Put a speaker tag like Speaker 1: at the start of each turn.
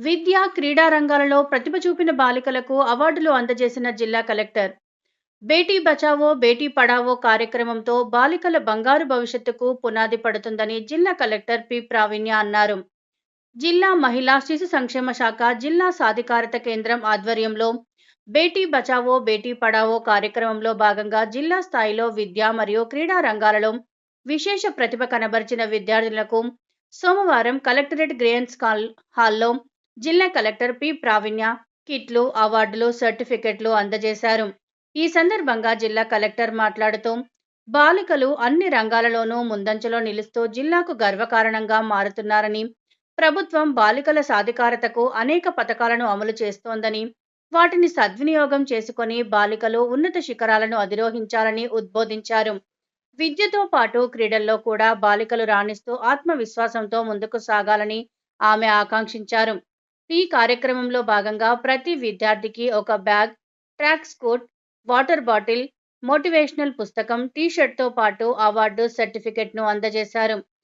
Speaker 1: విద్య, క్రీడా రంగాలలో ప్రతిభ చూపిన బాలికలకు అవార్డులు అందజేసిన జిల్లా కలెక్టర్. బేటీ బచావో, బేటీ పడావో కార్యక్రమంతో బాలికల బంగారు భవిష్యత్తుకు పునాది పడుతుందని జిల్లా కలెక్టర్ పి. ప్రావీణ్య అన్నారు. జిల్లా మహిళా శిశు సంక్షేమ శాఖ జిల్లా సాధికారత కేంద్రం ఆధ్వర్యంలో బేటీ బచావో, బేటీ పడావో కార్యక్రమంలో భాగంగా జిల్లా స్థాయిలో విద్య మరియు క్రీడా రంగాలలో విశేష ప్రతిభ కనబరిచిన విద్యార్థులకు సోమవారం కలెక్టరేట్ గ్రేయన్స్ హాల్లో జిల్లా కలెక్టర్ పి. ప్రావీణ్య కిట్లు, అవార్డులు, సర్టిఫికెట్లు అందజేశారు. ఈ సందర్భంగా జిల్లా కలెక్టర్ మాట్లాడుతూ బాలికలు అన్ని రంగాలలోనూ ముందంజలో నిలుస్తూ జిల్లాకు గర్వకారణంగా మారుతున్నారని, ప్రభుత్వం బాలికల సాధికారతకు అనేక పథకాలను అమలు చేస్తోందని, వాటిని సద్వినియోగం చేసుకొని బాలికలు ఉన్నత శిఖరాలను అధిరోహించాలని ఉద్బోధించారు. విద్యతో పాటు క్రీడల్లో కూడా బాలికలు రాణిస్తూ ఆత్మవిశ్వాసంతో ముందుకు సాగాలని ఆమె ఆకాంక్షించారు. ఈ కార్యక్రమంలో భాగంగా ప్రతి విద్యార్థికి ఒక bag, track suit, water bottle, motivational పుస్తకం, టీ-షర్ట్తో పాటు అవార్డు, సర్టిఫికెట్ను అందజేశారు.